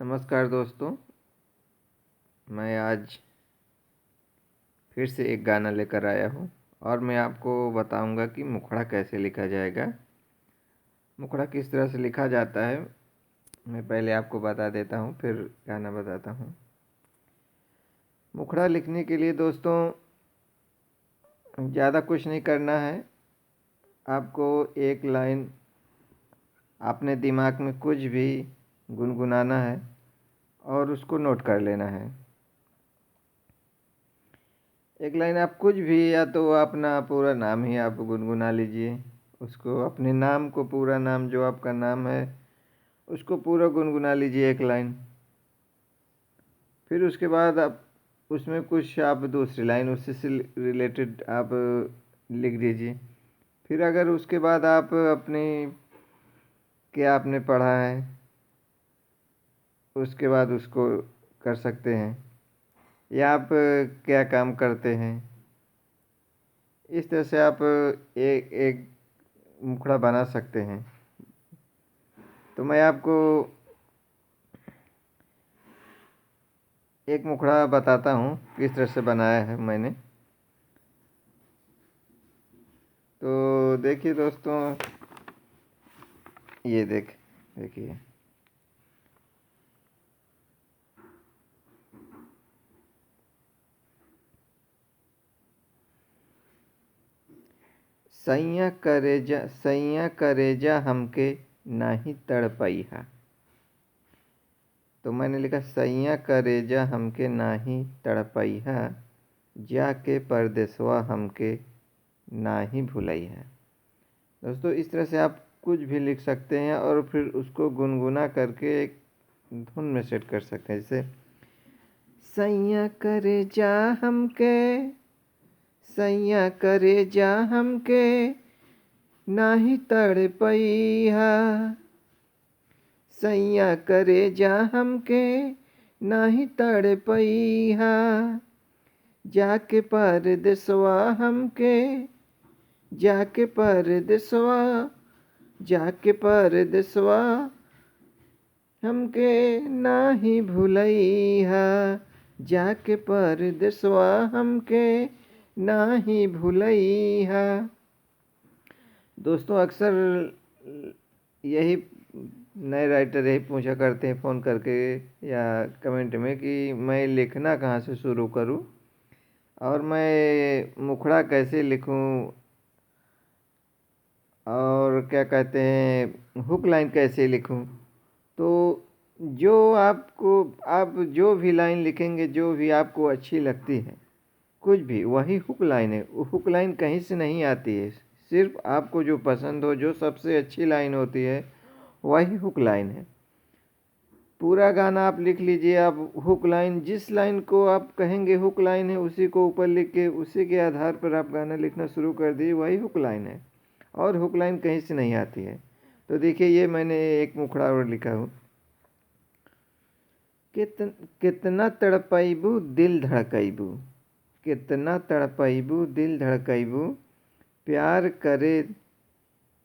नमस्कार दोस्तों, मैं आज फिर से एक गाना लेकर आया हूँ और मैं आपको बताऊंगा कि मुखड़ा कैसे लिखा जाएगा। मुखड़ा किस तरह से लिखा जाता है मैं पहले आपको बता देता हूँ, फिर गाना बताता हूँ। मुखड़ा लिखने के लिए दोस्तों ज़्यादा कुछ नहीं करना है। आपको एक लाइन अपने दिमाग में कुछ भी गुनगुनाना है और उसको नोट कर लेना है। एक लाइन आप कुछ भी, या तो अपना पूरा नाम ही आप गुनगुना लीजिए, उसको अपने नाम को, पूरा नाम जो आपका नाम है उसको पूरा गुनगुना लीजिए एक लाइन। फिर उसके बाद आप उसमें कुछ आप दूसरी लाइन उससे से रिलेटेड आप लिख दीजिए। फिर अगर उसके बाद आप अपनी क्या आपने पढ़ा है उसके बाद उसको कर सकते हैं, या आप क्या काम करते हैं, इस तरह से आप एक एक मुखड़ा बना सकते हैं। तो मैं आपको एक मुखड़ा बताता हूँ किस तरह से बनाया है मैंने। तो देखिए दोस्तों, ये देखिए सैया करेजा हमके नाही तड़पैहा। तो मैंने लिखा सैया करेजा हमके नाही तड़पैहा, जाके परदेसवा हमके नाही भुलैहा। दोस्तों इस तरह से आप कुछ भी लिख सकते हैं और फिर उसको गुनगुना करके एक धुन में सेट कर सकते हैं। जैसे सैया करेजा हमके, सैया करेजा हमके नाही तड़पैहा, सैया करेजा हमके नाही तड़पैहा, जाके परदेसवा हमके, जाके परदेसवा, जाके परदेसवा हमके नाही भुलैहा, जाके परदेसवा हमके नाही भुलैहा। दोस्तों अक्सर यही नए राइटर यही पूछा करते हैं फ़ोन करके या कमेंट में कि मैं लिखना कहाँ से शुरू करूँ और मैं मुखड़ा कैसे लिखूँ और क्या कहते हैं हुक लाइन कैसे लिखूँ। तो जो आपको, आप जो भी लाइन लिखेंगे, जो भी आपको अच्छी लगती है, कुछ भी, वही हुक लाइन है। वो हुक लाइन कहीं से नहीं आती है, सिर्फ आपको जो पसंद हो, जो सबसे अच्छी लाइन होती है वही हुक लाइन है। पूरा गाना आप लिख लीजिए, आप हुक लाइन, जिस लाइन को आप कहेंगे हुक लाइन है उसी को ऊपर लिख के उसी के आधार पर आप गाना लिखना शुरू कर दिए, वही हुक लाइन है और हुक लाइन कहीं से नहीं आती है। तो देखिए ये मैंने एक मुखड़ा और लिखा हूँ। कितना तड़पैबू दिल धड़कैबू, कितना तड़पैबू दिल धड़कैबू, प्यार करे,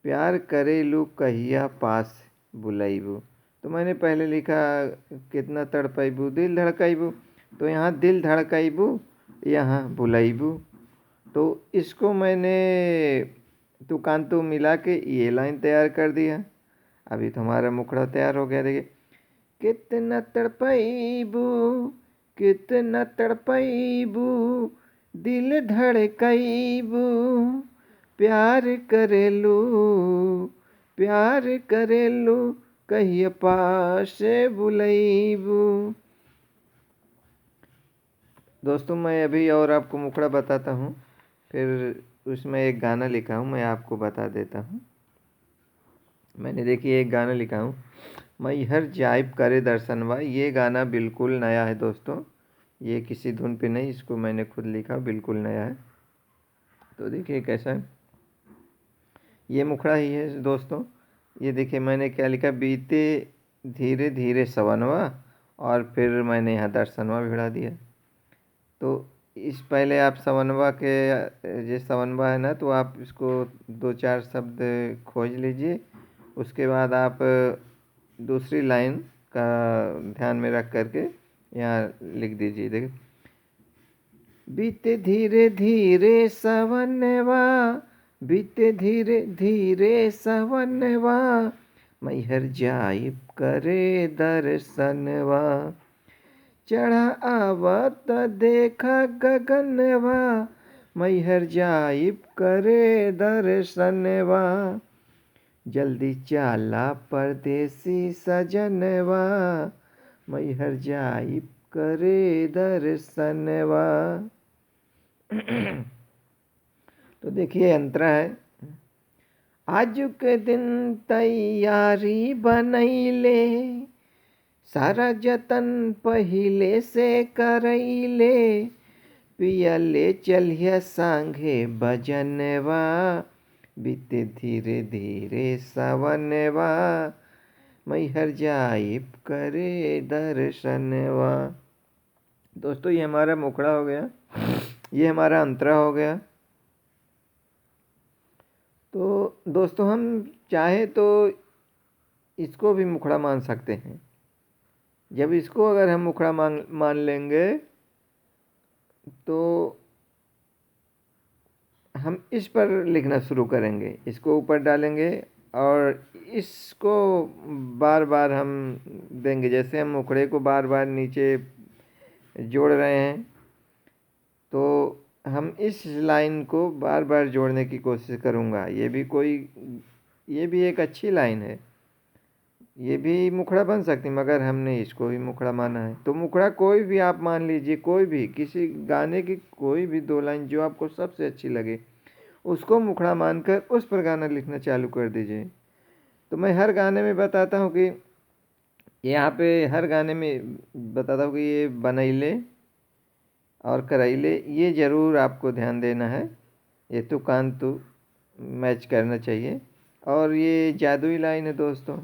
प्यार करेलू कहिया पास बुलैबू। तो मैंने पहले लिखा कितना तड़पैबू दिल धड़कैबू, तो यहाँ दिल धड़कैबू, यहाँ बुलैबू। तो इसको मैंने तुकांतु मिला के ये लाइन तैयार कर दिया। अभी तो हमारा मुखड़ा तैयार हो गया। देखिए कितना तड़पैबू, कितना तड़पैबू, दिल धड़कैबू, प्यार करेलू, प्यार करेलू कहिया पास बुलैबू। दोस्तों मैं अभी और आपको मुखड़ा बताता हूँ, फिर उसमें एक गाना लिखा हूँ, मैं आपको बता देता हूँ। मैंने देखिए एक गाना लिखा हूँ, मैहर जाइब करे दर्शनवा। ये गाना बिल्कुल नया है दोस्तों, ये किसी धुन पे नहीं, इसको मैंने खुद लिखा, बिल्कुल नया है। तो देखिए कैसा है, ये मुखड़ा ही है दोस्तों। ये देखिए मैंने क्या लिखा, बीते धीरे धीरे सवनवा, और फिर मैंने यहाँ दर्शनवा भिड़ा दिया। तो इस पहले आप सवनवा के, ये सवनवा है ना, तो आप इसको दो चार शब्द खोज लीजिए। उसके बाद आप दूसरी लाइन उसका ध्यान में रख करके यहाँ लिख दीजिए। देखिए, बीते धीरे धीरे सवनवा, बीते धीरे धीरे सवनवा, मैहर जाइब करे दर्शनवा, चढ़ा आवत देखा गगनवा, मैहर जाइब करे दर्शनवा, जल्दी चाला परदेसी सजनवा, मैहर जाइब करे दर्शनवा। तो देखिए अंतरा है, आज के दिन तैयारी बनैले, सारा जतन पहिले से करैले, पिया ले चलिया सांगे बजनवा, बीते धीरे धीरे सवनवा, मैहर जाइब करे दर्शनवा। दोस्तों ये हमारा मुखड़ा हो गया, ये हमारा अंतरा हो गया। तो दोस्तों हम चाहे तो इसको भी मुखड़ा मान सकते हैं। जब इसको अगर हम मुखड़ा मान लेंगे तो हम इस पर लिखना शुरू करेंगे, इसको ऊपर डालेंगे और इसको बार बार हम देंगे। जैसे हम मुखड़े को बार बार नीचे जोड़ रहे हैं तो हम इस लाइन को बार बार जोड़ने की कोशिश करूँगा। ये भी एक अच्छी लाइन है, ये भी मुखड़ा बन सकती, मगर हमने इसको भी मुखड़ा माना है। तो मुखड़ा कोई भी आप मान लीजिए, कोई भी किसी गाने की कोई भी 2 लाइन जो आपको सबसे अच्छी लगे उसको मुखड़ा मानकर उस पर गाना लिखना चालू कर दीजिए। तो मैं हर गाने में बताता हूँ कि यहाँ पे हर गाने में बताता हूँ कि ये बनैले और करैले, ये ज़रूर आपको ध्यान देना है। ये तो कान तो मैच करना चाहिए। और ये जादुई लाइन है दोस्तों,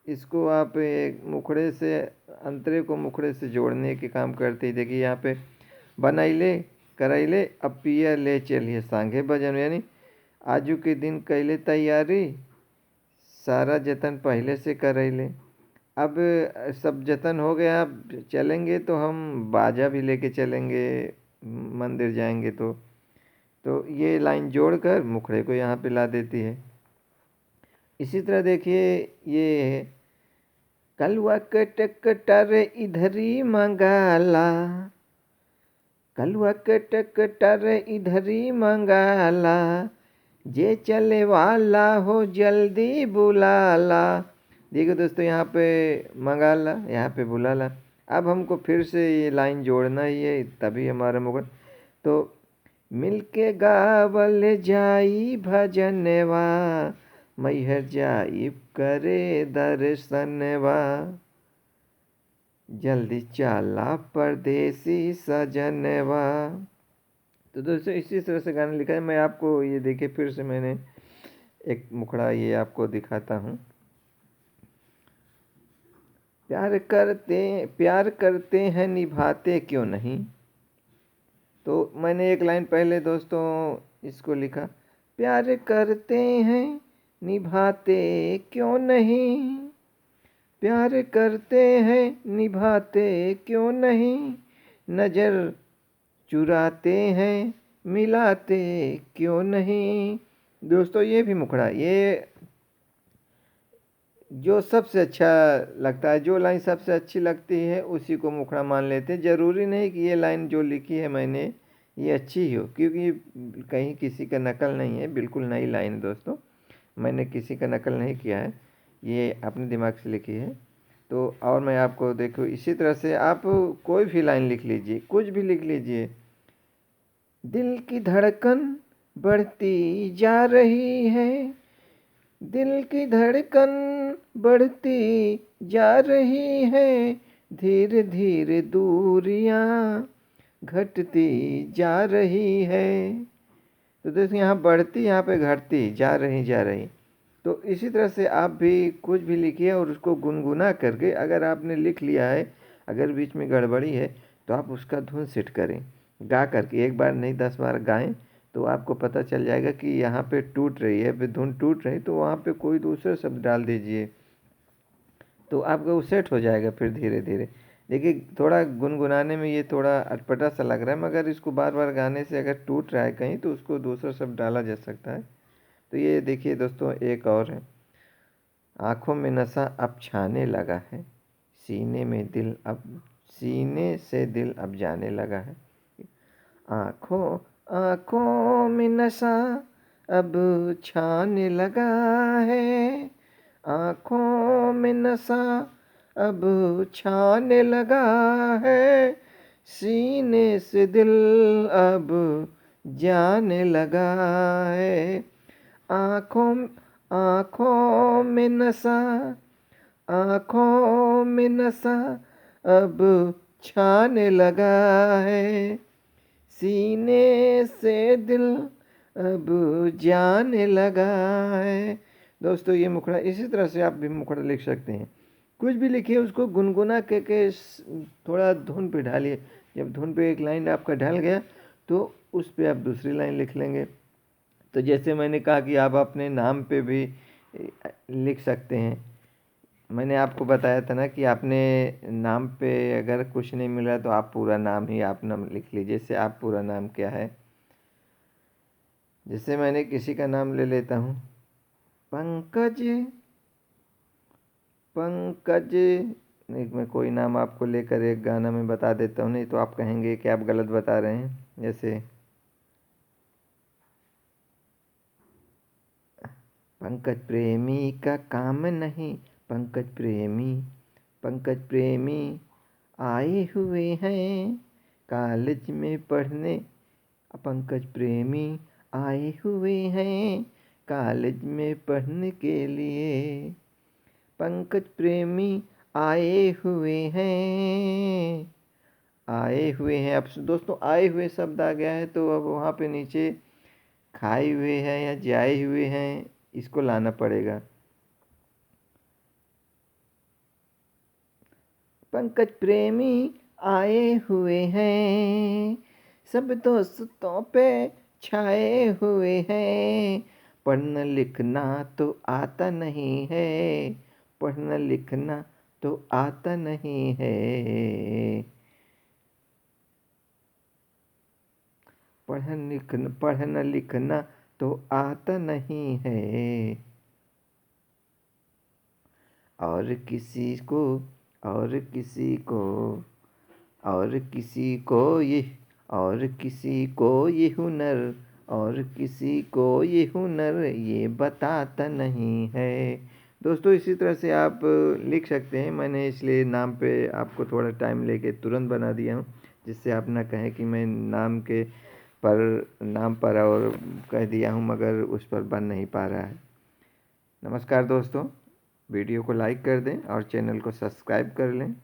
इसको आप एक मुखड़े से अंतरे को मुखड़े से जोड़ने के काम करते ही। देखिए यहाँ पे बनैले करैले, अब पिया ले चलिए सांगे बजन, यानी आजू के दिन कैले तैयारी, सारा जतन पहले से करैले। अब सब जतन हो गया, अब चलेंगे तो हम बाजा भी लेके चलेंगे, मंदिर जाएंगे तो ये लाइन जोड़कर मुखड़े को यहाँ पे ला देती है। इसी तरह देखिए ये है, कलवा कटकटर इधरी मंगाला, कलवा कटकटर इधरी मंगाला, जे चले वाला हो जल्दी बुलाला। देखो दोस्तों यहाँ पे मंगाला, यहाँ पे बुलाला। अब हमको फिर से ये लाइन जोड़ना ही है, तभी हमारा मुखड़ा। तो मिलके गावल जाई भजनवा, मैहर जाइब करे दर्शनवा, जल्दी चाला परदेसी सजनवा। तो दोस्तों इसी तरह से गाना लिखा है। मैं आपको ये देखिए फिर से मैंने एक मुखड़ा ये आपको दिखाता हूँ। प्यार करते हैं निभाते क्यों नहीं। तो मैंने एक लाइन पहले दोस्तों इसको लिखा, प्यार करते हैं निभाते क्यों नहीं, प्यार करते हैं निभाते क्यों नहीं, नज़र चुराते हैं मिलाते क्यों नहीं। दोस्तों ये भी मुखड़ा, ये जो सबसे अच्छा लगता है, जो लाइन सबसे अच्छी लगती है उसी को मुखड़ा मान लेते हैं। ज़रूरी नहीं कि ये लाइन जो लिखी है मैंने ये अच्छी ही हो, क्योंकि कहीं किसी का नकल नहीं है, बिल्कुल नई लाइन है दोस्तों, मैंने किसी का नकल नहीं किया है, ये अपने दिमाग से लिखी है। तो और मैं आपको देखो इसी तरह से आप कोई भी लाइन लिख लीजिए, कुछ भी लिख लीजिए। दिल की धड़कन बढ़ती जा रही है, दिल की धड़कन बढ़ती जा रही है, धीरे धीरे दूरियां घटती जा रही है। तो देखिए यहाँ बढ़ती, यहाँ पे घटती, जा रही। तो इसी तरह से आप भी कुछ भी लिखिए और उसको गुनगुना करके, अगर आपने लिख लिया है, अगर बीच में गड़बड़ी है तो आप उसका धुन सेट करें, गा करके 1 बार नहीं 10 बार गाएं तो आपको पता चल जाएगा कि यहाँ पे टूट रही है, धुन टूट रही, तो वहाँ पे कोई दूसरा शब्द डाल दीजिए। तो आपका वो सेट हो जाएगा फिर धीरे धीरे। देखिए थोड़ा गुनगुनाने में ये थोड़ा अटपटा सा लग रहा है, मगर इसको बार बार गाने से अगर टूट रहा है कहीं तो उसको दूसरा शब्द डाला जा सकता है। तो ये देखिए दोस्तों, एक और है। आँखों में नशा अब छाने लगा है, सीने से दिल अब जाने लगा है। आँखों आँखों में नशा अब छाने लगा है, आँखों में नशा अब छाने लगा है, सीने से दिल अब जाने लगा है। आँखों आँखों में नशा, आँखों में नशा अब छाने लगा है, सीने से दिल अब जाने लगा है। दोस्तों ये मुखड़ा, इसी तरह से आप भी मुखड़ा लिख सकते हैं। कुछ भी लिखिए, उसको गुनगुना के थोड़ा धुन पे ढालिए। जब धुन पे एक लाइन आपका ढल गया तो उस पे आप दूसरी लाइन लिख लेंगे। तो जैसे मैंने कहा कि आप अपने नाम पे भी लिख सकते हैं। मैंने आपको बताया था ना कि आपने नाम पे अगर कुछ नहीं मिला तो आप पूरा नाम ही आप नाम लिख लीजिए। जैसे आप पूरा नाम क्या है, जैसे मैंने किसी का नाम ले लेता हूँ, पंकज। पंकज एक मैं कोई नाम आपको लेकर एक गाना में बता देता हूँ, नहीं तो आप कहेंगे कि आप गलत बता रहे हैं। जैसे पंकज प्रेमी का काम नहीं, पंकज प्रेमी, पंकज प्रेमी आए हुए हैं कॉलेज में पढ़ने, पंकज प्रेमी आए हुए हैं कॉलेज में पढ़ने के लिए, पंकज प्रेमी आए हुए हैं, आए हुए हैं। अब दोस्तों आए हुए शब्द आ गया है तो अब वहाँ पे नीचे खाए हुए हैं या जाए हुए हैं, इसको लाना पड़ेगा। पंकज प्रेमी आए हुए हैं, सब दोस्तों पे छाए हुए हैं, पढ़ना लिखना तो आता नहीं है, पढ़ना लिखना तो आता नहीं है, पढ़ना लिखना तो आता नहीं है, और किसी को और किसी को और किसी को ये और किसी को ये हुनर और किसी को ये हुनर ये बताता नहीं है। दोस्तों इसी तरह से आप लिख सकते हैं। मैंने इसलिए नाम पे आपको थोड़ा टाइम लेके तुरंत बना दिया हूँ, जिससे आप ना कहें कि मैं नाम पर और कह दिया हूँ मगर उस पर बन नहीं पा रहा है। नमस्कार दोस्तों, वीडियो को लाइक कर दें और चैनल को सब्सक्राइब कर लें।